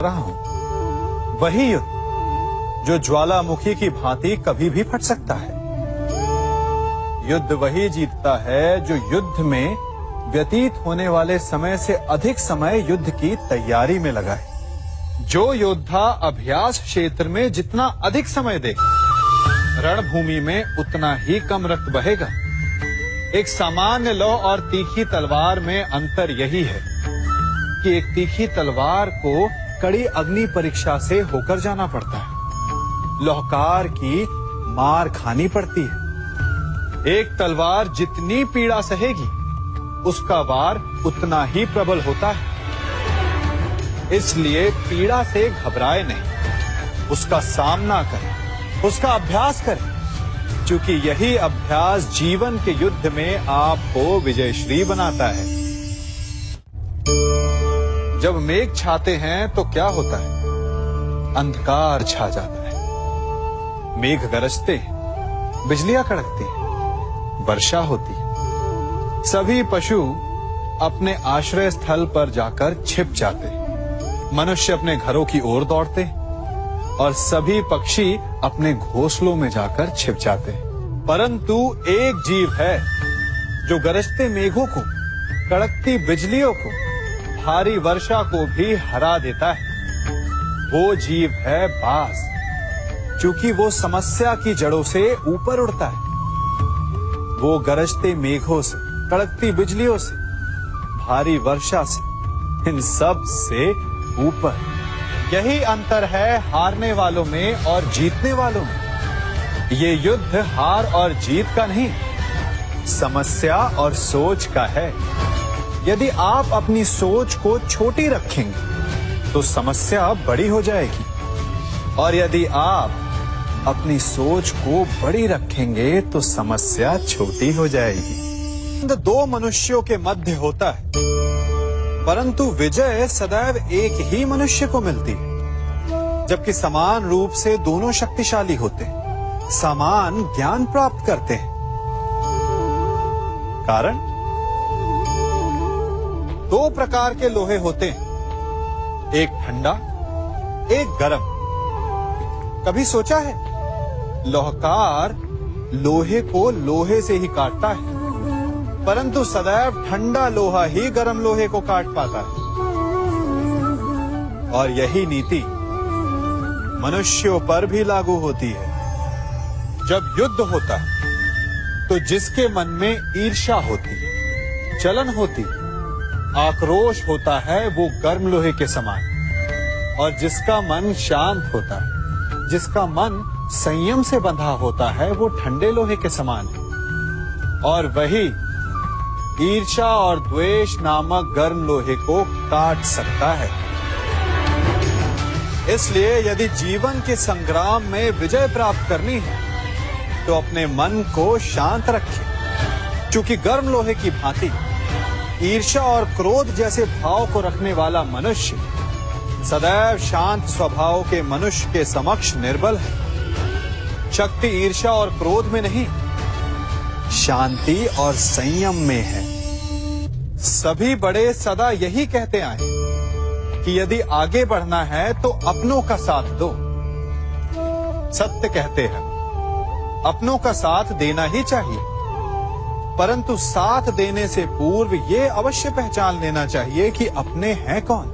रहा हूं, वही युद्ध जो ज्वालामुखी की भांति कभी भी फट सकता है। युद्ध वही जीतता है जो युद्ध में व्यतीत होने वाले समय से अधिक समय युद्ध की तैयारी में लगाए। जो योद्धा अभ्यास क्षेत्र में जितना अधिक समय दे, रणभूमि में उतना ही कम रक्त बहेगा। एक सामान्य लौह और तीखी तलवार में अंतर यही है कि एक तीखी तलवार को कड़ी अग्नि परीक्षा से होकर जाना पड़ता है, लौहकार की मार खानी पड़ती है। एक तलवार जितनी पीड़ा सहेगी, उसका वार उतना ही प्रबल होता है। इसलिए पीड़ा से घबराए नहीं, उसका सामना करें, उसका अभ्यास करें, क्योंकि यही अभ्यास जीवन के युद्ध में आपको विजयश्री बनाता है। जब मेघ छाते हैं तो क्या होता है? अंधकार छा जाता है, मेघ गरजते हैं, बिजलियां कड़कती हैं, वर्षा होती है। सभी पशु अपने आश्रय स्थल पर जाकर छिप जाते हैं, मनुष्य अपने घरों की ओर दौड़ते हैं और सभी पक्षी अपने घोंसलों में जाकर छिप जाते हैं। परंतु एक जीव है जो गरजते मेघों को, कड़कती बिजलियों को, भारी वर्षा को भी हरा देता है। वो जीव है बाज, क्योंकि वो समस्या की जड़ों से ऊपर उड़ता है। वो गरजते मेघों से, कड़कती बिजलियों से, भारी वर्षा से, इन सब से ऊपर। यही अंतर है हारने वालों में और जीतने वालों में। ये युद्ध हार और जीत का नहीं, समस्या और सोच का है। यदि आप अपनी सोच को छोटी रखेंगे तो समस्या बड़ी हो जाएगी, और यदि आप अपनी सोच को बड़ी रखेंगे तो समस्या छोटी हो जाएगी। दो मनुष्यों के मध्य होता है, परंतु विजय सदैव एक ही मनुष्य को मिलती है। जबकि समान रूप से दोनों शक्तिशाली होते हैं, समान ज्ञान प्राप्त करते हैं। कारण, दो प्रकार के लोहे होते हैं, एक ठंडा, एक गर्म। कभी सोचा है, लौहकार लोहे को लोहे से ही काटता है, परंतु सदैव ठंडा लोहा ही गर्म लोहे को काट पाता है। और यही नीति मनुष्यों पर भी लागू होती है। जब युद्ध होता है तो जिसके मन में ईर्ष्या होती, जलन होती, आक्रोश होता है, वो गर्म लोहे के समान। और जिसका मन शांत होता है, जिसका मन संयम से बंधा होता है, वो ठंडे लोहे के समान है। और वही ईर्ष्या और द्वेष नामक गर्म लोहे को काट सकता है। इसलिए यदि जीवन के संग्राम में विजय प्राप्त करनी है तो अपने मन को शांत रखें, क्योंकि गर्म लोहे की भांति ईर्ष्या और क्रोध जैसे भाव को रखने वाला मनुष्य सदैव शांत स्वभाव के मनुष्य के समक्ष निर्बल है। शक्ति ईर्ष्या और क्रोध में नहीं, शांति और संयम में है। सभी बड़े सदा यही कहते आए कि यदि आगे बढ़ना है तो अपनों का साथ दो। सत्य कहते हैं, अपनों का साथ देना ही चाहिए, परंतु साथ देने से पूर्व ये अवश्य पहचान लेना चाहिए कि अपने हैं कौन।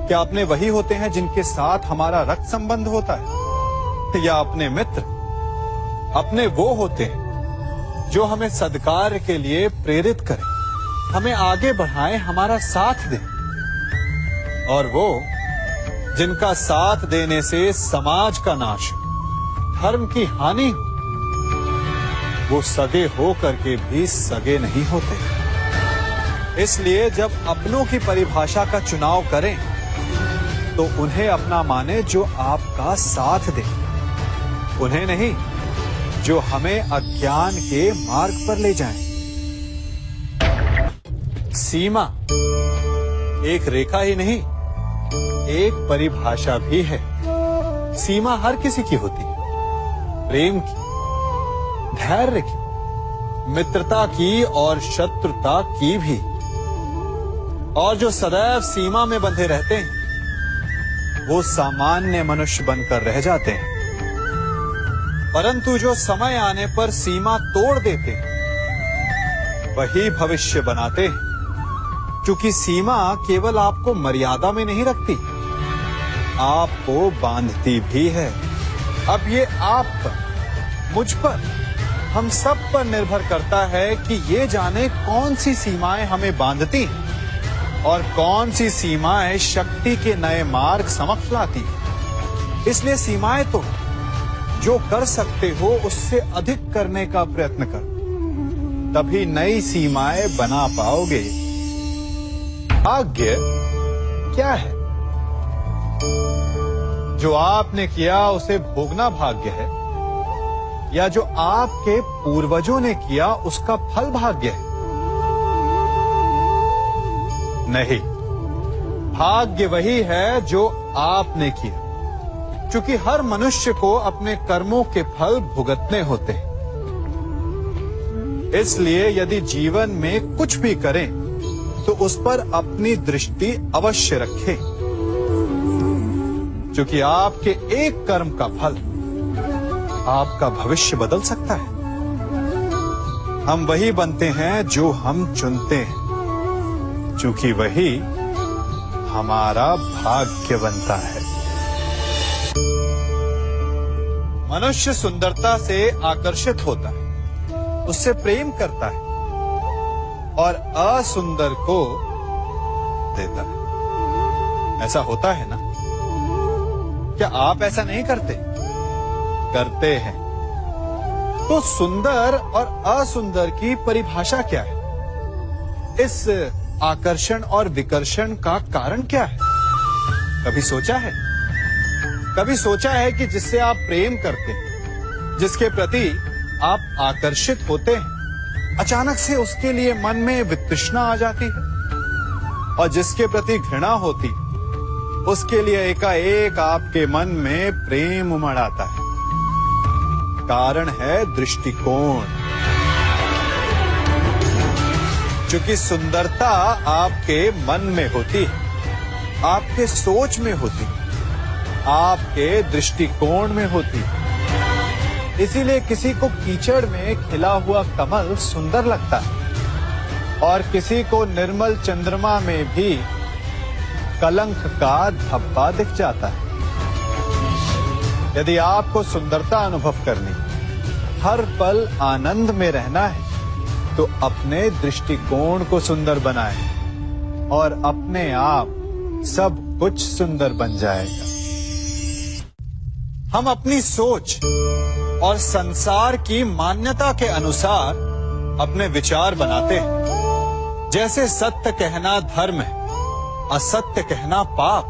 क्या अपने वही होते हैं जिनके साथ हमारा रक्त संबंध होता है, या अपने मित्र? अपने वो होते हैं जो हमें सद्कार्य के लिए प्रेरित करें, हमें आगे बढ़ाएं, हमारा साथ दें। और वो जिनका साथ देने से समाज का नाश, धर्म की हानि हो, वो सगे हो करके भी सगे नहीं होते। इसलिए जब अपनों की परिभाषा का चुनाव करें तो उन्हें अपना माने जो आपका साथ दे, उन्हें नहीं जो हमें अज्ञान के मार्ग पर ले जाएं। सीमा एक रेखा ही नहीं, एक परिभाषा भी है। सीमा हर किसी की होती है, प्रेम की, धैर्य की, मित्रता की और शत्रुता की भी। और जो सदैव सीमा में बंधे रहते हैं वो सामान्य मनुष्य बनकर रह जाते हैं। परंतु जो समय आने पर सीमा तोड़ देते हैं, वही भविष्य बनाते हैं। क्योंकि सीमा केवल आपको मर्यादा में नहीं रखती, आपको बांधती भी है। अब ये आप पर, मुझ पर, हम सब पर निर्भर करता है कि ये जाने कौन सी सीमाएं हमें बांधती हैं और कौन सी सीमाएं शक्ति के नए मार्ग समक्ष लाती हैं। इसलिए सीमाएं तो जो कर सकते हो उससे अधिक करने का प्रयत्न करो, तभी नई सीमाएं बना पाओगे। भाग्य क्या है? जो आपने किया उसे भोगना भाग्य है, या जो आपके पूर्वजों ने किया उसका फल भाग्य है? नहीं, भाग्य वही है जो आपने किया। क्योंकि हर मनुष्य को अपने कर्मों के फल भुगतने होते हैं। इसलिए यदि जीवन में कुछ भी करें तो उस पर अपनी दृष्टि अवश्य रखें। क्योंकि आपके एक कर्म का फल आपका भविष्य बदल सकता है। हम वही बनते हैं जो हम चुनते हैं, क्योंकि वही हमारा भाग्य बनता है। मनुष्य सुंदरता से आकर्षित होता है, उससे प्रेम करता है और असुंदर को देता है। ऐसा होता है ना? क्या आप ऐसा नहीं करते? करते हैं। तो सुंदर और असुंदर की परिभाषा क्या है? इस आकर्षण और विकर्षण का कारण क्या है? कभी सोचा है? कभी सोचा है कि जिससे आप प्रेम करते हैं, जिसके प्रति आप आकर्षित होते हैं, अचानक से उसके लिए मन में वितृष्णा आ जाती है, और जिसके प्रति घृणा होती है उसके लिए एकाएक आपके मन में प्रेम उमड़ आता है। कारण है दृष्टिकोण। क्योंकि सुंदरता आपके मन में होती है, आपके सोच में होती है, आपके दृष्टिकोण में होती है। इसीलिए किसी को कीचड़ में खिला हुआ कमल सुंदर लगता है और किसी को निर्मल चंद्रमा में भी कलंक का धब्बा दिख जाता है। यदि आपको सुंदरता अनुभव करनी, हर पल आनंद में रहना है, तो अपने दृष्टिकोण को सुंदर बनाएं और अपने आप सब कुछ सुंदर बन जाएगा। हम अपनी सोच और संसार की मान्यता के अनुसार अपने विचार बनाते हैं। जैसे सत्य कहना धर्म है, असत्य कहना पाप,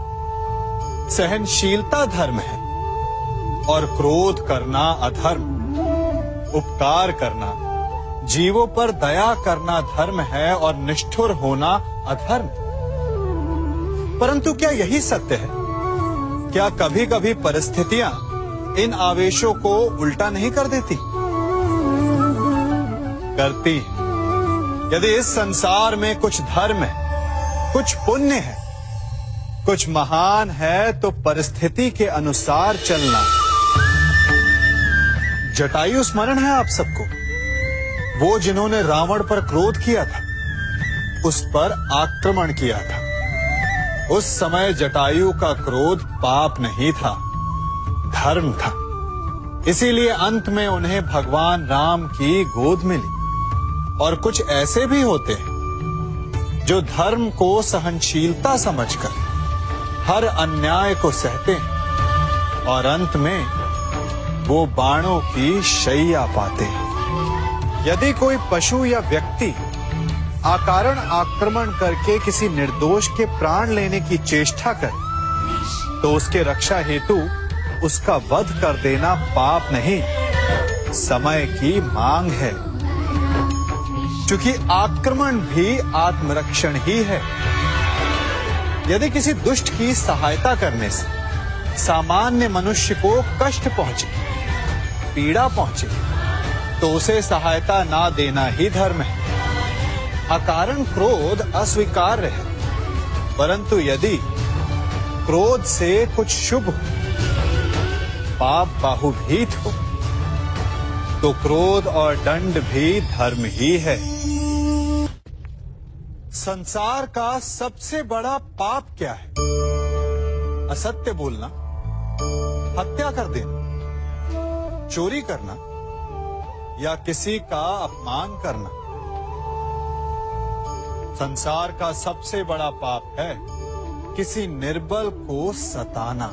सहनशीलता धर्म है और क्रोध करना अधर्म, उपकार करना, जीवों पर दया करना धर्म है और निष्ठुर होना अधर्म। परंतु क्या यही सत्य है? क्या कभी कभी परिस्थितियां इन आवेशों को उल्टा नहीं कर देती? करती है। यदि इस संसार में कुछ धर्म है, कुछ पुण्य है, कुछ महान है, तो परिस्थिति के अनुसार चलना। जटायु स्मरण है आप सबको, वो जिन्होंने रावण पर क्रोध किया था, उस पर आक्रमण किया था। उस समय जटायु का क्रोध पाप नहीं था, धर्म था। इसीलिए अंत में उन्हें भगवान राम की गोद मिली। और कुछ ऐसे भी होते हैं जो धर्म को सहनशीलता समझकर हर अन्याय को सहते हैं और अंत में वो बाणों की शैया पाते हैं। यदि कोई पशु या व्यक्ति अकारण आक्रमण करके किसी निर्दोष के प्राण लेने की चेष्टा करे, तो उसके रक्षा हेतु उसका वध कर देना पाप नहीं, समय की मांग है। क्योंकि आक्रमण भी आत्मरक्षण ही है। यदि किसी दुष्ट की सहायता करने से सामान्य मनुष्य को कष्ट पहुंचे, पीड़ा पहुंचे, तो उसे सहायता ना देना ही धर्म है। अकारण क्रोध अस्वीकार्य है, परंतु यदि क्रोध से कुछ शुभ हो, पाप बाहुभीत हो, तो क्रोध और दंड भी धर्म ही है। संसार का सबसे बड़ा पाप क्या है? असत्य बोलना, हत्या कर देना, चोरी करना या किसी का अपमान करना। संसार का सबसे बड़ा पाप है किसी निर्बल को सताना,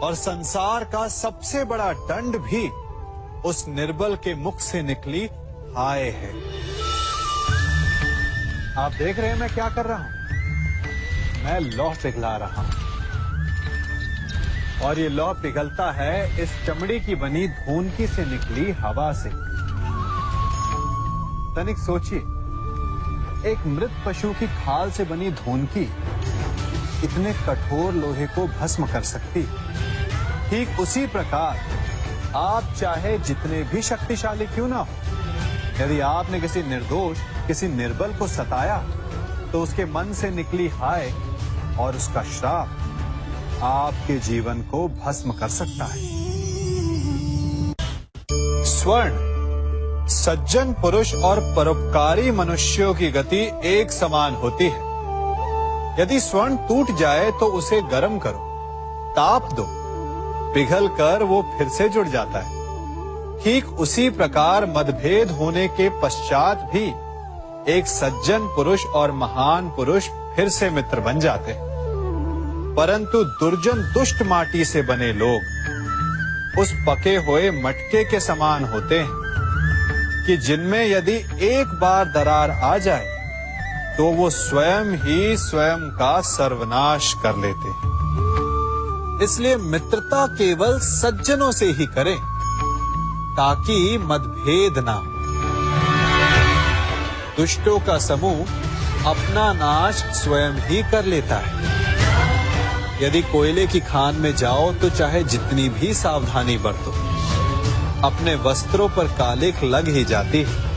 और संसार का सबसे बड़ा दंड भी उस निर्बल के मुख से निकली हाय है। आप देख रहे हैं मैं क्या कर रहा हूं? मैं लौह पिघला रहा हूं, और ये लौह पिघलता है इस चमड़ी की बनी धूनकी से निकली हवा से। तनिक सोचिए, एक मृत पशु की खाल से बनी धूनकी इतने कठोर लोहे को भस्म कर सकती। ठीक उसी प्रकार आप चाहे जितने भी शक्तिशाली क्यों ना हो, यदि आपने किसी निर्दोष, किसी निर्बल को सताया, तो उसके मन से निकली हाय और उसका श्राप आपके जीवन को भस्म कर सकता है। स्वर्ण, सज्जन पुरुष और परोपकारी मनुष्यों की गति एक समान होती है। यदि स्वर्ण टूट जाए तो उसे गर्म करो, ताप दो, पिघल कर वो फिर से जुड़ जाता है। ठीक उसी प्रकार मतभेद होने के पश्चात भी एक सज्जन पुरुष और महान पुरुष फिर से मित्र बन जाते हैं। परंतु दुर्जन दुष्ट माटी से बने लोग उस पके हुए मटके के समान होते हैं कि जिनमें यदि एक बार दरार आ जाए तो वो स्वयं ही स्वयं का सर्वनाश कर लेते हैं। इसलिए मित्रता केवल सज्जनों से ही करें ताकि मतभेद ना हो। दुष्टों का समूह अपना नाश स्वयं ही कर लेता है। यदि कोयले की खान में जाओ तो चाहे जितनी भी सावधानी बरतो, अपने वस्त्रों पर कालिख लग ही जाती है।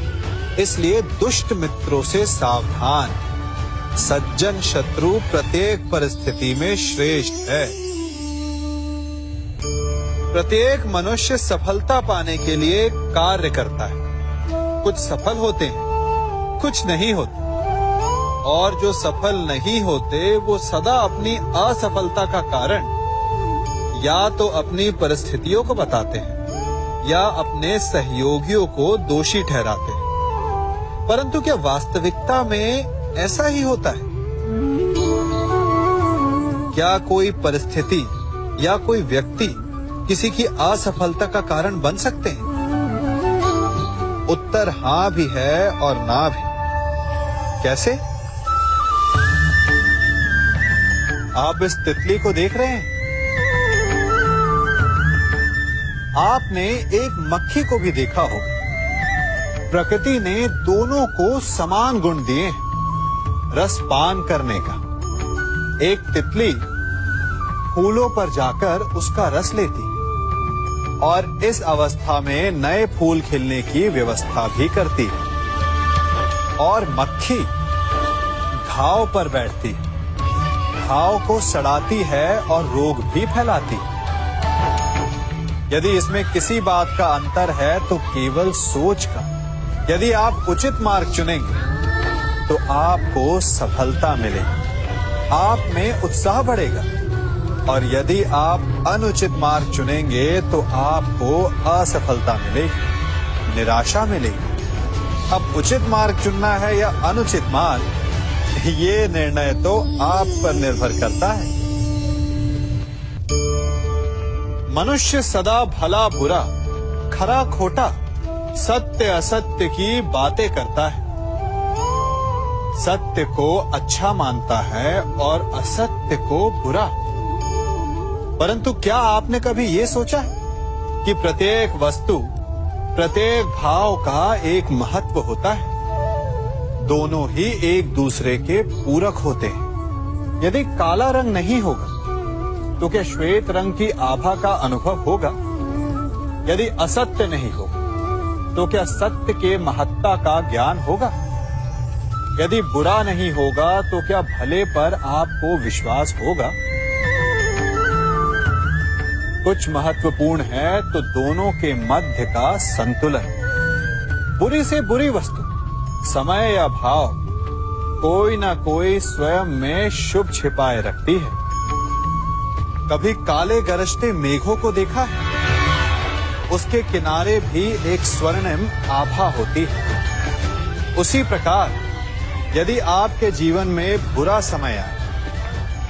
इसलिए दुष्ट मित्रों से सावधान। सज्जन शत्रु प्रत्येक परिस्थिति में श्रेष्ठ है। प्रत्येक मनुष्य सफलता पाने के लिए कार्य करता है। कुछ सफल होते हैं, कुछ नहीं होते, और जो सफल नहीं होते वो सदा अपनी असफलता का कारण या तो अपनी परिस्थितियों को बताते हैं या अपने सहयोगियों को दोषी ठहराते हैं। परंतु क्या वास्तविकता में ऐसा ही होता है? क्या कोई परिस्थिति या कोई व्यक्ति किसी की असफलता का कारण बन सकते हैं? उत्तर हां भी है और ना भी। कैसे? आप इस तितली को देख रहे हैं? आपने एक मक्खी को भी देखा होगा। प्रकृति ने दोनों को समान गुण दिए हैं रस पान करने का। एक तितली फूलों पर जाकर उसका रस लेती और इस अवस्था में नए फूल खिलने की व्यवस्था भी करती, और मक्खी घाव पर बैठती, घाव को सड़ाती है और रोग भी फैलाती। यदि इसमें किसी बात का अंतर है तो केवल सोच का। यदि आप उचित मार्ग चुनेंगे तो आपको सफलता मिलेगी, आप में उत्साह बढ़ेगा, और यदि आप अनुचित मार्ग चुनेंगे तो आपको असफलता मिलेगी, निराशा मिलेगी। अब उचित मार्ग चुनना है या अनुचित मार्ग, ये निर्णय तो आप पर निर्भर करता है। मनुष्य सदा भला बुरा, खरा खोटा, सत्य असत्य की बातें करता है। सत्य को अच्छा मानता है और असत्य को बुरा। परंतु क्या आपने कभी ये सोचा है कि प्रत्येक वस्तु, प्रत्येक भाव का एक महत्व होता है? दोनों ही एक दूसरे के पूरक होते हैं। यदि काला रंग नहीं होगा तो क्या श्वेत रंग की आभा का अनुभव होगा? यदि असत्य नहीं होगा तो क्या सत्य के महत्ता का ज्ञान होगा? यदि बुरा नहीं होगा तो क्या भले पर आपको विश्वास होगा? कुछ महत्वपूर्ण है तो दोनों के मध्य का संतुलन। बुरी से बुरी वस्तु, समय या भाव, कोई ना कोई स्वयं में शुभ छिपाए रखती है। कभी काले गरजते मेघों को देखा है? उसके किनारे भी एक स्वर्णिम आभा होती है। उसी प्रकार यदि आपके जीवन में बुरा समय आए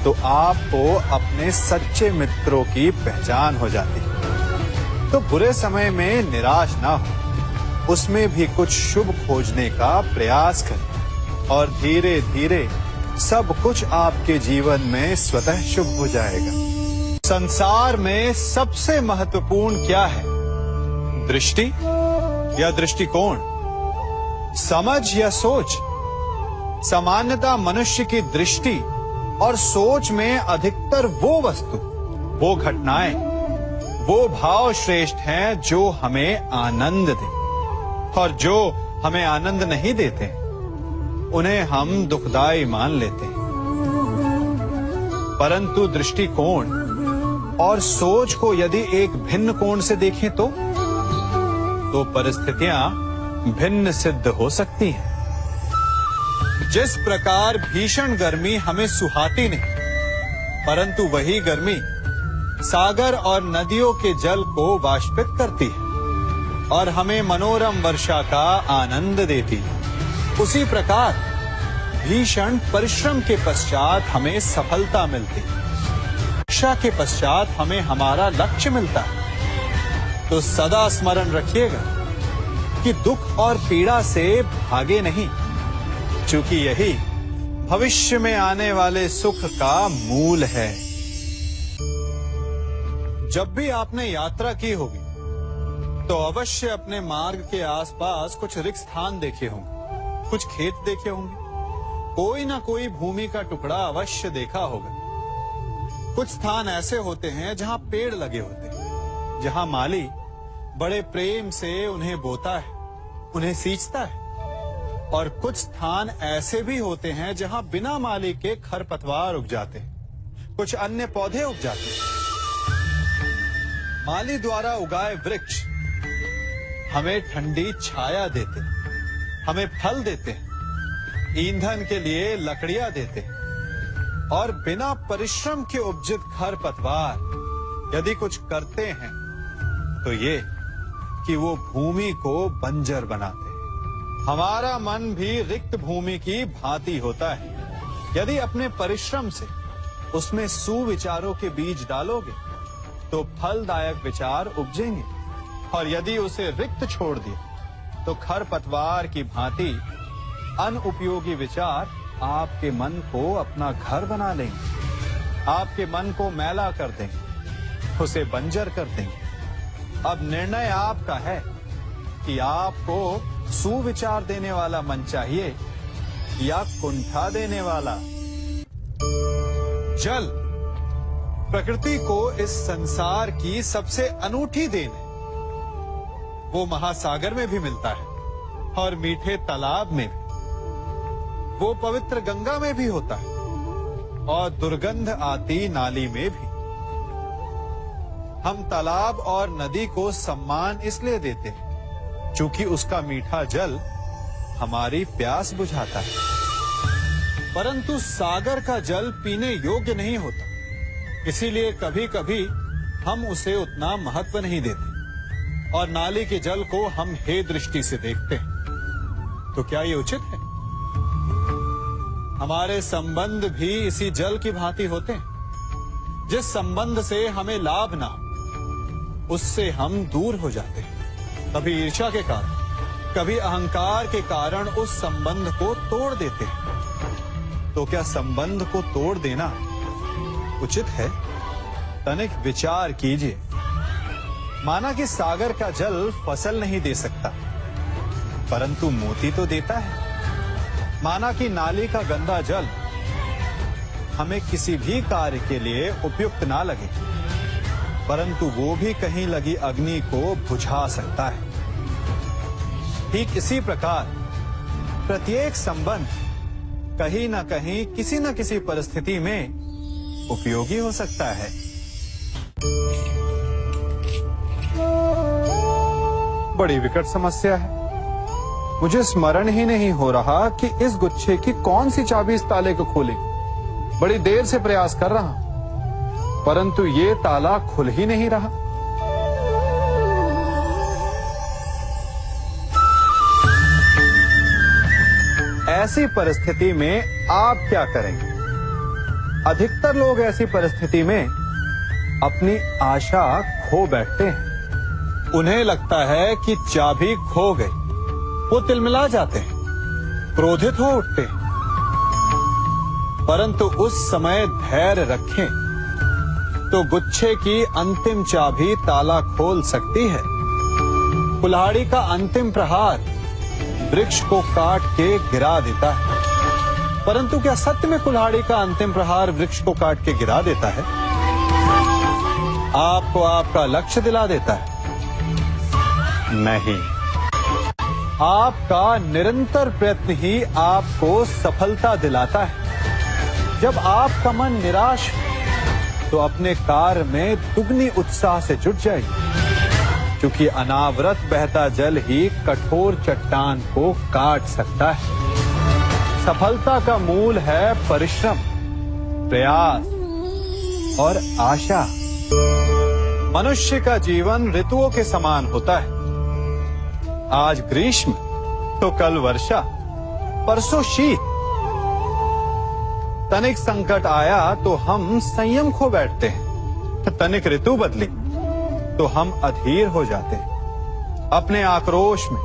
तो आपको अपने सच्चे मित्रों की पहचान हो जाती है। तो बुरे समय में निराश ना हो, उसमें भी कुछ शुभ खोजने का प्रयास करें और धीरे धीरे सब कुछ आपके जीवन में स्वतः शुभ हो जाएगा। संसार में सबसे महत्वपूर्ण क्या है? दृष्टि या दृष्टिकोण, समझ या सोच? सामान्यतः मनुष्य की दृष्टि और सोच में अधिकतर वो वस्तु, वो घटनाएं, वो भाव श्रेष्ठ हैं जो हमें आनंद दे, और जो हमें आनंद नहीं देते उन्हें हम दुखदाई मान लेते हैं। परंतु दृष्टिकोण और सोच को यदि एक भिन्न कोण से देखें तो परिस्थितियां भिन्न सिद्ध हो सकती हैं। जिस प्रकार भीषण गर्मी हमें सुहाती नहीं, परंतु वही गर्मी सागर और नदियों के जल को वाष्पित करती है और हमें मनोरम वर्षा का आनंद देती है, उसी प्रकार भीषण परिश्रम के पश्चात हमें सफलता मिलती है। वर्षा के पश्चात हमें हमारा लक्ष्य मिलता है। तो सदा स्मरण रखिएगा कि दुख और पीड़ा से भागे नहीं, क्योंकि यही भविष्य में आने वाले सुख का मूल है। जब भी आपने यात्रा की होगी तो अवश्य अपने मार्ग के आसपास कुछ रिक्त स्थान देखे होंगे, कुछ खेत देखे होंगे, कोई ना कोई भूमि का टुकड़ा अवश्य देखा होगा। कुछ स्थान ऐसे होते हैं जहां पेड़ लगे होते हैं, जहां माली बड़े प्रेम से उन्हें बोता है, उन्हें सींचता है। और कुछ स्थान ऐसे भी होते हैं जहां बिना माली के खरपतवार उग जाते हैं, कुछ अन्य पौधे उग जाते हैं। माली द्वारा उगाए वृक्ष हमें ठंडी छाया देते हैं, हमें फल देते हैं, ईंधन के लिए लकड़ियां देते हैं। और बिना परिश्रम के उपजित खरपतवार यदि कुछ करते हैं तो ये कि वो भूमि को बंजर बनाते हैं। हमारा मन भी रिक्त भूमि की भांति होता है। यदि अपने परिश्रम से उसमें सुविचारों के बीज डालोगे तो फलदायक विचार उपजेंगे, और यदि उसे रिक्त छोड़ दिया तो खरपतवार की भांति अनुपयोगी विचार आपके मन को अपना घर बना लेंगे, आपके मन को मैला कर देंगे, उसे बंजर कर देंगे। अब निर्णय आपका है कि आपको सुविचार देने वाला मन चाहिए या कुंठा देने वाला। जल प्रकृति को इस संसार की सबसे अनूठी देन है। वो महासागर में भी मिलता है और मीठे तालाब में भी, वो पवित्र गंगा में भी होता है और दुर्गंध आती नाली में भी। हम तालाब और नदी को सम्मान इसलिए देते हैं क्योंकि उसका मीठा जल हमारी प्यास बुझाता है। परंतु सागर का जल पीने योग्य नहीं होता, इसीलिए कभी कभी हम उसे उतना महत्व नहीं देते और नाली के जल को हम हे दृष्टि से देखते हैं। तो क्या ये उचित है? हमारे संबंध भी इसी जल की भांति होते हैं। जिस संबंध से हमें लाभ ना हो उससे हम दूर हो जाते हैं। कभी ईर्ष्या के कारण, कभी अहंकार के कारण उस संबंध को तोड़ देते हैं। तो क्या संबंध को तोड़ देना उचित है? तनिक विचार कीजिए। माना कि सागर का जल फसल नहीं दे सकता, परंतु मोती तो देता है। माना कि नाली का गंदा जल हमें किसी भी कार्य के लिए उपयुक्त ना लगे, परंतु वो भी कहीं लगी अग्नि को बुझा सकता है। ठीक इसी प्रकार प्रत्येक संबंध कहीं ना कहीं किसी न किसी परिस्थिति में उपयोगी हो सकता है। बड़ी विकट समस्या है। मुझे स्मरण ही नहीं हो रहा कि इस गुच्छे की कौन सी चाबी इस ताले को खोले। बड़ी देर से प्रयास कर रहा हूं, परंतु ये ताला खुल ही नहीं रहा। ऐसी परिस्थिति में आप क्या करेंगे? अधिकतर लोग ऐसी परिस्थिति में अपनी आशा खो बैठते हैं। उन्हें लगता है कि चाबी खो गई। वो तिलमिला जाते हैं, क्रोधित हो उठते हैं। परंतु उस समय धैर्य रखें तो गुच्छे की अंतिम चाबी ताला खोल सकती है। कुल्हाड़ी का अंतिम प्रहार वृक्ष को काट के गिरा देता है, परंतु क्या सत्य में कुल्हाड़ी का अंतिम प्रहार वृक्ष को काट के गिरा देता है? आपको आपका लक्ष्य दिला देता है? नहीं, आपका निरंतर प्रयत्न ही आपको सफलता दिलाता है। जब आपका मन निराश हो तो अपने कार्य में दुगनी उत्साह से जुट जाइए, क्योंकि अनावरत बहता जल ही कठोर चट्टान को काट सकता है। सफलता का मूल है परिश्रम, प्रयास और आशा। मनुष्य का जीवन ऋतुओं के समान होता है। आज ग्रीष्म तो कल वर्षा, परसों शीत। तनिक संकट आया तो हम संयम खो बैठते हैं, तनिक ऋतु बदली तो हम अधीर हो जाते हैं। अपने आक्रोश में,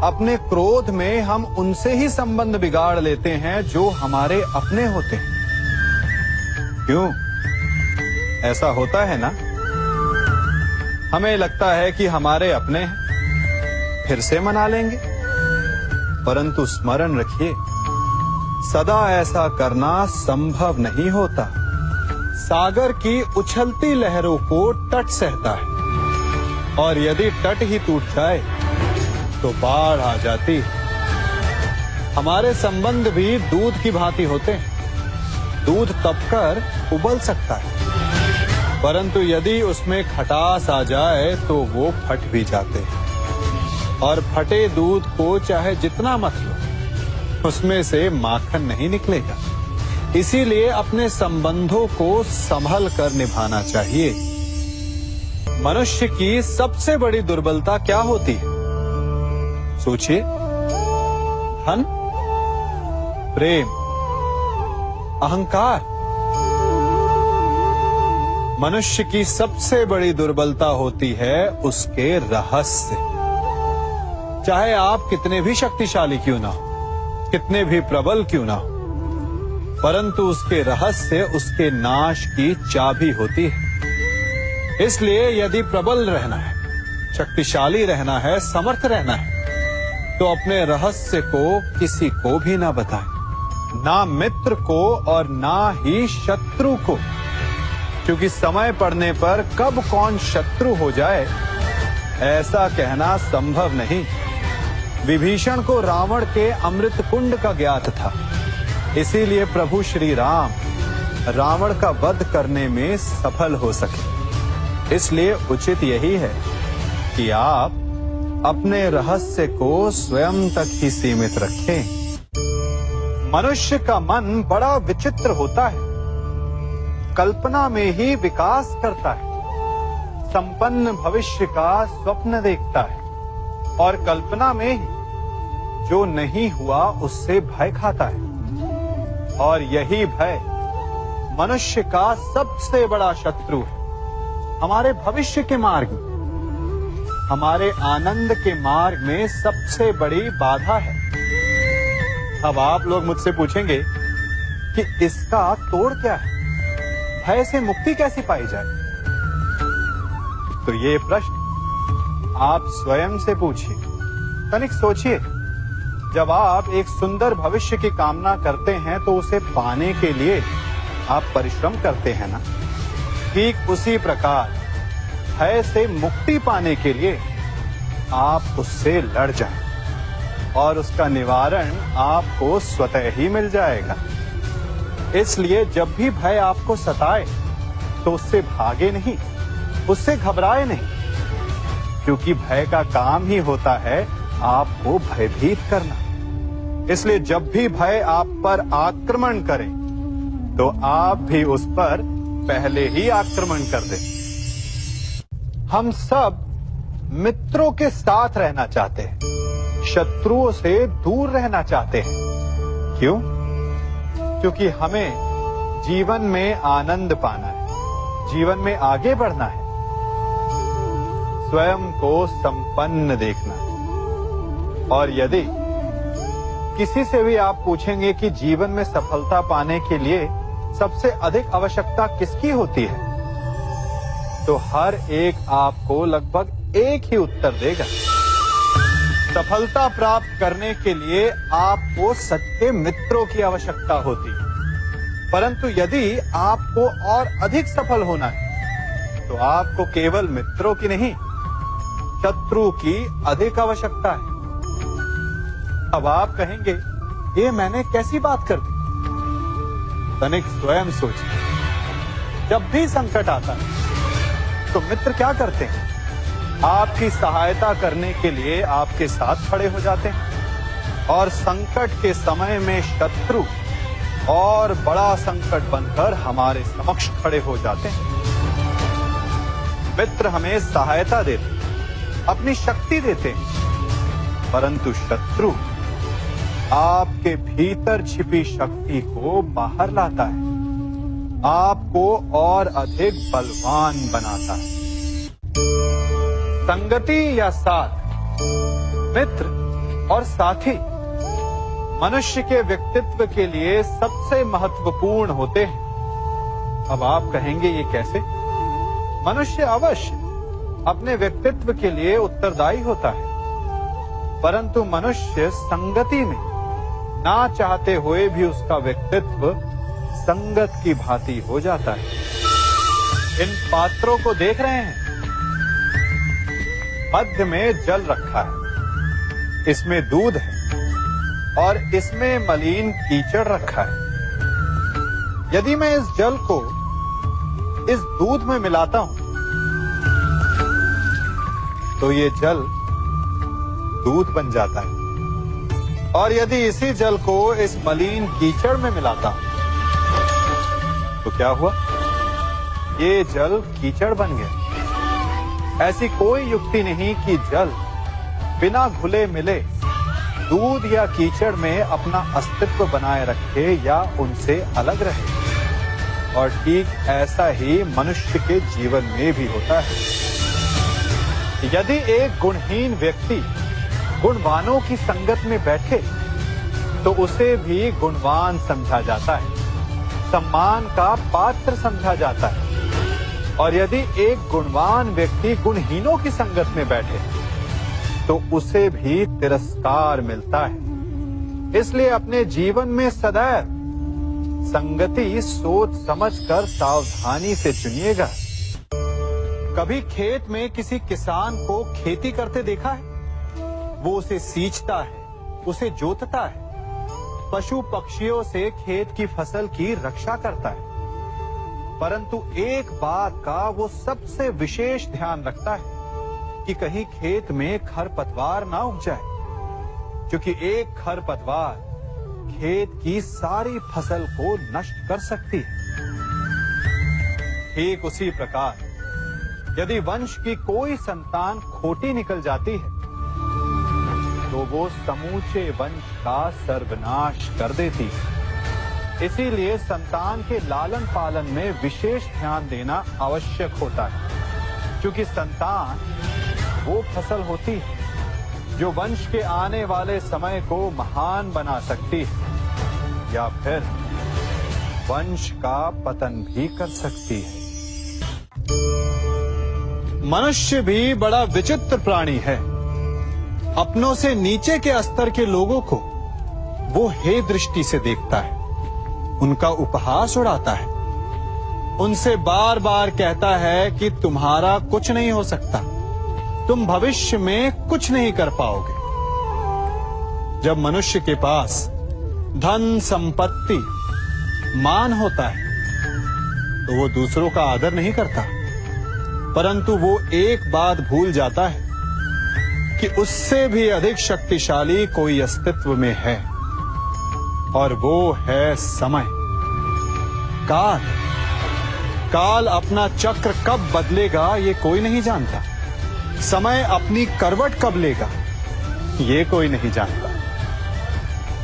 अपने क्रोध में हम उनसे ही संबंध बिगाड़ लेते हैं जो हमारे अपने होते हैं। क्यों ऐसा होता है ना? हमें लगता है कि हमारे अपने हैं, फिर से मना लेंगे, परंतु स्मरण रखिए, सदा ऐसा करना संभव नहीं होता। सागर की उछलती लहरों को तट सहता है, और यदि तट ही टूट जाए तो बाढ़ आ जाती है। हमारे संबंध भी दूध की भांति होते हैं। दूध तपकर उबल सकता है, परंतु यदि उसमें खटास आ जाए तो वो फट भी जाते हैं। और फटे दूध को चाहे जितना मत लो, उसमें से माखन नहीं निकलेगा। इसीलिए अपने संबंधों को संभल कर निभाना चाहिए। मनुष्य की सबसे बड़ी दुर्बलता क्या होती है? सोचिए। धन, प्रेम, अहंकार। मनुष्य की सबसे बड़ी दुर्बलता होती है उसके रहस्य। चाहे आप कितने भी शक्तिशाली क्यों ना हो, कितने भी प्रबल क्यों ना हो, परंतु उसके रहस्य उसके नाश की चाबी होती है। इसलिए यदि प्रबल रहना है, शक्तिशाली रहना है, समर्थ रहना है, तो अपने रहस्य को किसी को भी ना बताएं, ना मित्र को और ना ही शत्रु को, क्योंकि समय पड़ने पर कब कौन शत्रु हो जाए ऐसा कहना संभव नहीं। विभीषण को रावण के अमृत कुंड का ज्ञात था, इसीलिए प्रभु श्री राम रावण का वध करने में सफल हो सके। इसलिए उचित यही है कि आप अपने रहस्य को स्वयं तक ही सीमित रखें। मनुष्य का मन बड़ा विचित्र होता है, कल्पना में ही विकास करता है, संपन्न भविष्य का स्वप्न देखता है, और कल्पना में ही जो नहीं हुआ उससे भय खाता है। और यही भय मनुष्य का सबसे बड़ा शत्रु है। हमारे भविष्य के मार्ग में, हमारे आनंद के मार्ग में सबसे बड़ी बाधा है। अब आप लोग मुझसे पूछेंगे कि इसका तोड़ क्या है, भय से मुक्ति कैसे पाई जाए? तो ये प्रश्न आप स्वयं से पूछिए। तनिक सोचिए, जब आप एक सुंदर भविष्य की कामना करते हैं तो उसे पाने के लिए आप परिश्रम करते हैं ना? ठीक उसी प्रकार भय से मुक्ति पाने के लिए आप उससे लड़ जाएं और उसका निवारण आपको स्वतः ही मिल जाएगा। इसलिए जब भी भय आपको सताए तो उससे भागे नहीं, उससे घबराए नहीं, क्योंकि भय का काम ही होता है आपको भयभीत करना। इसलिए जब भी भय आप पर आक्रमण करे तो आप भी उस पर पहले ही आक्रमण कर दें। हम सब मित्रों के साथ रहना चाहते हैं, शत्रुओं से दूर रहना चाहते हैं। क्यों? क्योंकि हमें जीवन में आनंद पाना है, जीवन में आगे बढ़ना है, स्वयं को संपन्न देखना है। और यदि किसी से भी आप पूछेंगे कि जीवन में सफलता पाने के लिए सबसे अधिक आवश्यकता किसकी होती है, तो हर एक आपको लगभग एक ही उत्तर देगा। सफलता प्राप्त करने के लिए आपको सच्चे मित्रों की आवश्यकता होती है। परंतु यदि आपको और अधिक सफल होना है तो आपको केवल मित्रों की नहीं, शत्रु की अधिक आवश्यकता है। अब आप कहेंगे, ये मैंने कैसी बात कर दी? तनिक स्वयं सोचिए। जब भी संकट आता है तो मित्र क्या करते हैं? आपकी सहायता करने के लिए आपके साथ खड़े हो जाते हैं। और संकट के समय में शत्रु और बड़ा संकट बनकर हमारे समक्ष खड़े हो जाते हैं। मित्र हमें सहायता देते हैं, अपनी शक्ति देते हैं, परंतु शत्रु आपके भीतर छिपी शक्ति को बाहर लाता है, आपको और अधिक बलवान बनाता है। संगति या साथ, मित्र और साथी मनुष्य के व्यक्तित्व के लिए सबसे महत्वपूर्ण होते हैं। अब आप कहेंगे, ये कैसे? मनुष्य अवश्य अपने व्यक्तित्व के लिए उत्तरदायी होता है, परंतु मनुष्य संगति में ना चाहते हुए भी उसका व्यक्तित्व संगत की भांति हो जाता है। इन पात्रों को देख रहे हैं, मध्य में जल रखा है, इसमें दूध है और इसमें मलिन कीचड़ रखा है। यदि मैं इस जल को इस दूध में मिलाता हूं तो ये जल दूध बन जाता है, और यदि इसी जल को इस मलिन कीचड़ में मिलाता हूं तो क्या हुआ? ये जल कीचड़ बन गया। ऐसी कोई युक्ति नहीं कि जल बिना घुले मिले दूध या कीचड़ में अपना अस्तित्व बनाए रखे या उनसे अलग रहे। और ठीक ऐसा ही मनुष्य के जीवन में भी होता है। यदि एक गुणहीन व्यक्ति गुणवानों की संगत में बैठे तो उसे भी गुणवान समझा जाता है, सम्मान का पात्र समझा जाता है। और यदि एक गुणवान व्यक्ति गुणहीनों की संगत में बैठे तो उसे भी तिरस्कार मिलता है। इसलिए अपने जीवन में सदैव संगति सोच समझकर सावधानी से चुनिएगा। कभी खेत में किसी किसान को खेती करते देखा है? वो उसे सींचता है, उसे जोतता है, पशु पक्षियों से खेत की फसल की रक्षा करता है, परंतु एक बात का वो सबसे विशेष ध्यान रखता है कि कहीं खेत में खरपतवार ना उग जाए, क्योंकि एक खरपतवार खेत की सारी फसल को नष्ट कर सकती है। ठीक उसी प्रकार यदि वंश की कोई संतान खोटी निकल जाती है तो वो समूचे वंश का सर्वनाश कर देती है। इसीलिए संतान के लालन पालन में विशेष ध्यान देना आवश्यक होता है, क्योंकि संतान वो फसल होती है जो वंश के आने वाले समय को महान बना सकती है या फिर वंश का पतन भी कर सकती है। मनुष्य भी बड़ा विचित्र प्राणी है। अपनों से नीचे के स्तर के लोगों को वो हे दृष्टि से देखता है, उनका उपहास उड़ाता है, उनसे बार बार कहता है कि तुम्हारा कुछ नहीं हो सकता, तुम भविष्य में कुछ नहीं कर पाओगे। जब मनुष्य के पास धन संपत्ति मान होता है तो वो दूसरों का आदर नहीं करता, परंतु वो एक बात भूल जाता है कि उससे भी अधिक शक्तिशाली कोई अस्तित्व में है, और वो है समय। काल। काल अपना चक्र कब बदलेगा ये कोई नहीं जानता। समय अपनी करवट कब लेगा ये कोई नहीं जानता।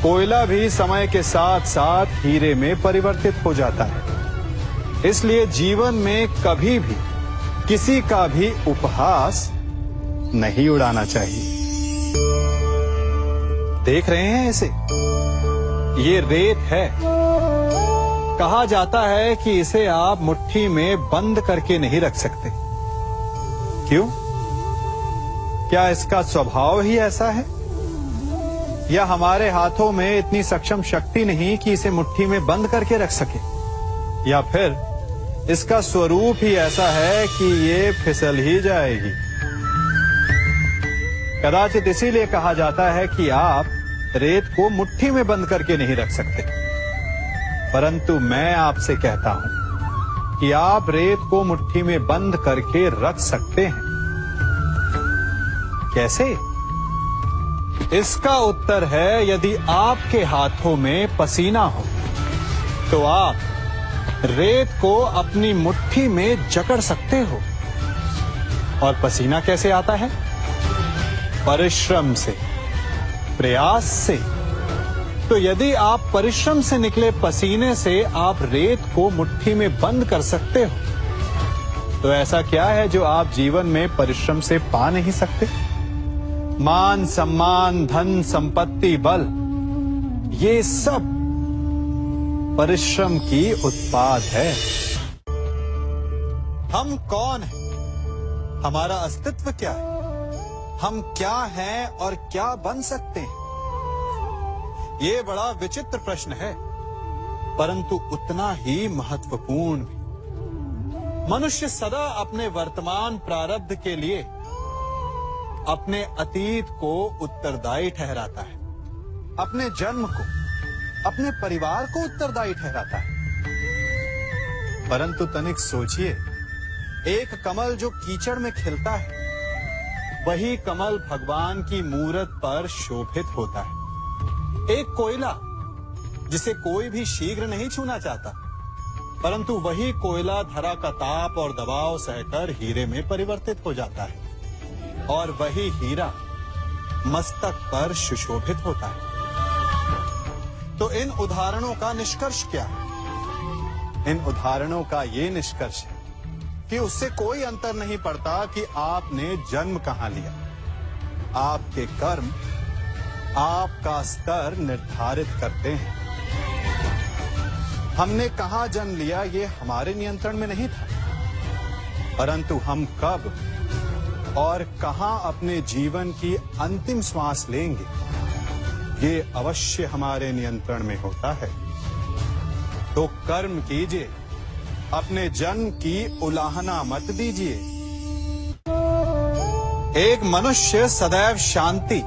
कोयला भी समय के साथ साथ हीरे में परिवर्तित हो जाता है। इसलिए जीवन में कभी भी किसी का भी उपहास नहीं उड़ाना चाहिए। देख रहे हैं इसे? ये रेत है। कहा जाता है कि इसे आप मुट्ठी में बंद करके नहीं रख सकते। क्यों? क्या इसका स्वभाव ही ऐसा है, या हमारे हाथों में इतनी सक्षम शक्ति नहीं कि इसे मुट्ठी में बंद करके रख सके, या फिर इसका स्वरूप ही ऐसा है कि ये फिसल ही जाएगी। कदाचित इसीलिए कहा जाता है कि आप रेत को मुट्ठी में बंद करके नहीं रख सकते। परंतु मैं आपसे कहता हूं कि आप रेत को मुट्ठी में बंद करके रख सकते हैं। कैसे? इसका उत्तर है, यदि आपके हाथों में पसीना हो तो आप रेत को अपनी मुट्ठी में जकड़ सकते हो। और पसीना कैसे आता है? परिश्रम से, प्रयास से। तो यदि आप परिश्रम से निकले पसीने से आप रेत को मुट्ठी में बंद कर सकते हो, तो ऐसा क्या है जो आप जीवन में परिश्रम से पा नहीं सकते? मान, सम्मान, धन, संपत्ति, बल, ये सब परिश्रम की उत्पाद है। हम कौन हैं? हमारा अस्तित्व क्या है? हम क्या हैं और क्या बन सकते हैं? ये बड़ा विचित्र प्रश्न है, परंतु उतना ही महत्वपूर्ण भी। मनुष्य सदा अपने वर्तमान प्रारब्ध के लिए अपने अतीत को उत्तरदायी ठहराता है, अपने जन्म को, अपने परिवार को उत्तरदायी ठहराता है। परंतु तनिक सोचिए, एक कमल जो कीचड़ में खिलता है, वही कमल भगवान की मूरत पर शोभित होता है। एक कोयला जिसे कोई भी शीघ्र नहीं छूना चाहता, परंतु वही कोयला धरा का ताप और दबाव सहकर हीरे में परिवर्तित हो जाता है, और वही हीरा मस्तक पर सुशोभित होता है। तो इन उदाहरणों का निष्कर्ष क्या है? इन उदाहरणों का ये निष्कर्ष है कि उससे कोई अंतर नहीं पड़ता कि आपने जन्म कहां लिया। आपके कर्म आपका स्तर निर्धारित करते हैं। हमने कहां जन्म लिया ये हमारे नियंत्रण में नहीं था, परंतु हम कब और कहां अपने जीवन की अंतिम श्वास लेंगे ये अवश्य हमारे नियंत्रण में होता है। तो कर्म कीजिए, अपने जन्म की उलाहना मत दीजिए। एक मनुष्य सदैव शांति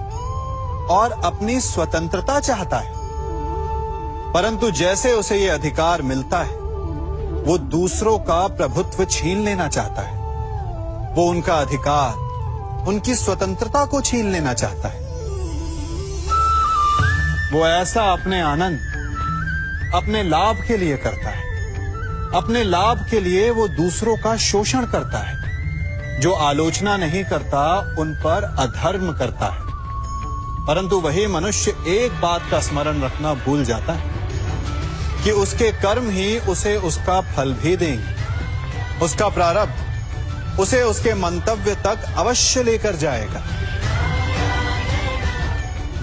और अपनी स्वतंत्रता चाहता है, परंतु जैसे उसे ये अधिकार मिलता है, वो दूसरों का प्रभुत्व छीन लेना चाहता है। वो उनका अधिकार, उनकी स्वतंत्रता को छीन लेना चाहता है। वो ऐसा अपने आनंद, अपने लाभ के लिए करता है। अपने लाभ के लिए वो दूसरों का शोषण करता है। जो आलोचना नहीं करता उन पर अधर्म करता है। परंतु वही मनुष्य एक बात का स्मरण रखना भूल जाता है कि उसके कर्म ही उसे उसका फल भी देंगे। उसका प्रारब्ध उसे उसके मंतव्य तक अवश्य लेकर जाएगा।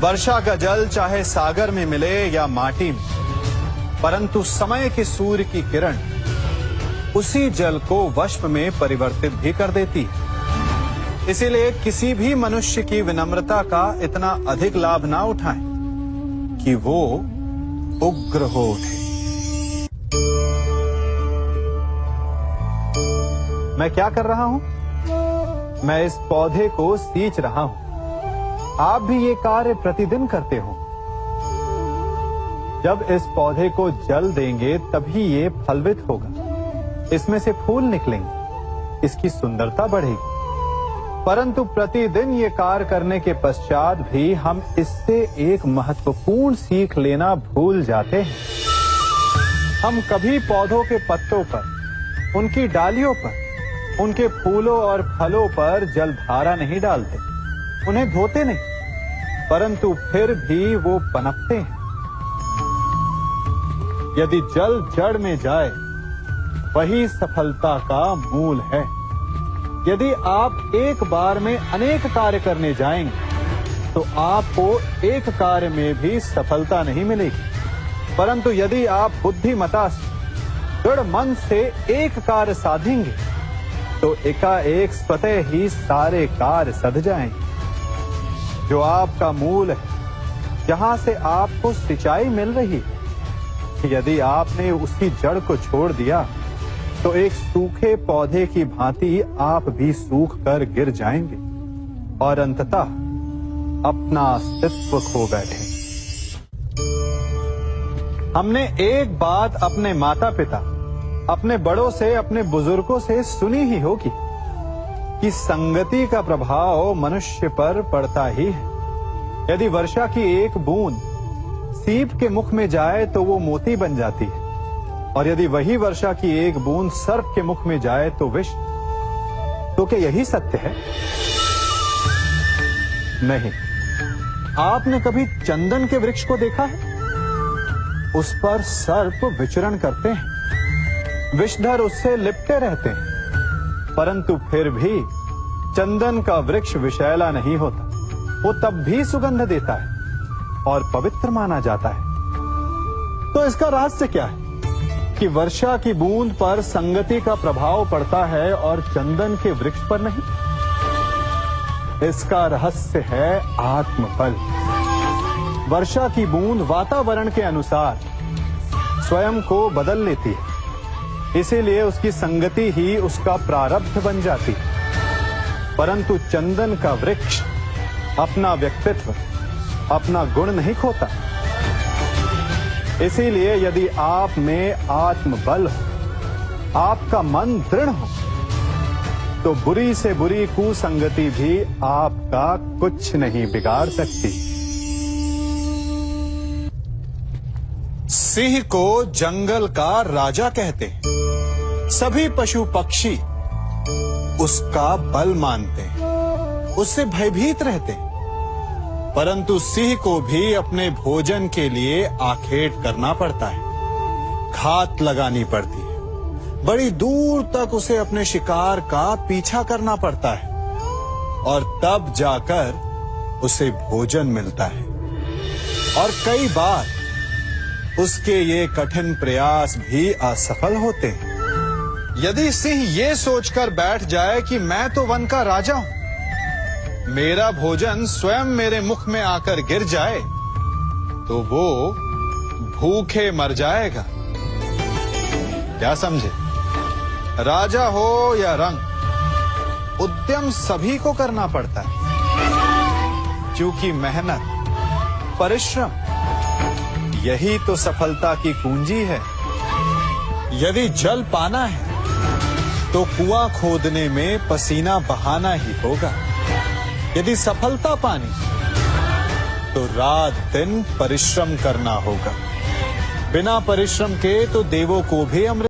वर्षा का जल चाहे सागर में मिले या माटी में, परंतु समय की सूर्य की किरण उसी जल को वष्प में परिवर्तित भी कर देती है। इसीलिए किसी भी मनुष्य की विनम्रता का इतना अधिक लाभ ना उठाएं कि वो उग्र हो उठे। मैं क्या कर रहा हूं? मैं इस पौधे को सींच रहा हूं। आप भी ये कार्य प्रतिदिन करते हो। जब इस पौधे को जल देंगे तभी ये फलवित होगा, इसमें से फूल निकलेंगे, इसकी सुंदरता बढ़ेगी। परंतु प्रतिदिन ये कार्य करने के पश्चात भी हम इससे एक महत्वपूर्ण सीख लेना भूल जाते हैं। हम कभी पौधों के पत्तों पर, उनकी डालियों पर, उनके फूलों और फलों पर जलधारा नहीं डालते, उन्हें धोते नहीं, परंतु फिर भी वो पनपते हैं। यदि जल जड़ में जाए, वही सफलता का मूल है। यदि आप एक बार में अनेक कार्य करने जाएंगे, तो आपको एक कार्य में भी सफलता नहीं मिलेगी। परंतु यदि आप बुद्धिमता से, दृढ़ मन से एक कार्य साधेंगे, तो एकाएक स्वतः ही सारे कार्य सध जाएंगे। जो आपका मूल है, जहां से आपको सिंचाई मिल रही है, यदि आपने उसकी जड़ को छोड़ दिया, तो एक सूखे पौधे की भांति आप भी सूख कर गिर जाएंगे और अंततः अपना अस्तित्व खो बैठे। हमने एक बात अपने माता पिता, अपने बड़ों से, अपने बुजुर्गों से सुनी ही होगी कि संगति का प्रभाव मनुष्य पर पड़ता ही है। यदि वर्षा की एक बूंद सीप के मुख में जाए तो वो मोती बन जाती है, और यदि वही वर्षा की एक बूंद सर्प के मुख में जाए तो विष। तो क्या यही सत्य है? नहीं। आपने कभी चंदन के वृक्ष को देखा है? उस पर सर्प विचरण करते हैं, विषधर उससे लिपटे रहते हैं, परंतु फिर भी चंदन का वृक्ष विषैला नहीं होता। वो तब भी सुगंध देता है और पवित्र माना जाता है। तो इसका रहस्य क्या है कि वर्षा की बूंद पर संगति का प्रभाव पड़ता है और चंदन के वृक्ष पर नहीं? इसका रहस्य है आत्मबल। वर्षा की बूंद वातावरण के अनुसार स्वयं को बदल लेती है, इसीलिए उसकी संगति ही उसका प्रारब्ध बन जाती है। परंतु चंदन का वृक्ष अपना व्यक्तित्व, अपना गुण नहीं खोता। इसीलिए यदि आप में आत्मबल हो, आपका मन दृढ़ हो, तो बुरी से बुरी कुसंगति भी आपका कुछ नहीं बिगाड़ सकती। सिंह को जंगल का राजा कहते हैं। सभी पशु पक्षी उसका बल मानते हैं, उससे भयभीत रहते हैं। परंतु सिंह को भी अपने भोजन के लिए आखेट करना पड़ता है, घात लगानी पड़ती है, बड़ी दूर तक उसे अपने शिकार का पीछा करना पड़ता है, और तब जाकर उसे भोजन मिलता है। और कई बार उसके ये कठिन प्रयास भी असफल होते हैं। यदि सिंह ये सोचकर बैठ जाए कि मैं तो वन का राजा हूं, मेरा भोजन स्वयं मेरे मुख में आकर गिर जाए, तो वो भूखे मर जाएगा। क्या समझे? राजा हो या रंक, उद्यम सभी को करना पड़ता है, क्योंकि मेहनत, परिश्रम, यही तो सफलता की कुंजी है। यदि जल पाना है, तो कुआं खोदने में पसीना बहाना ही होगा। यदि सफलता पानी, तो रात दिन परिश्रम करना होगा। बिना परिश्रम के तो देवों को भी अमृत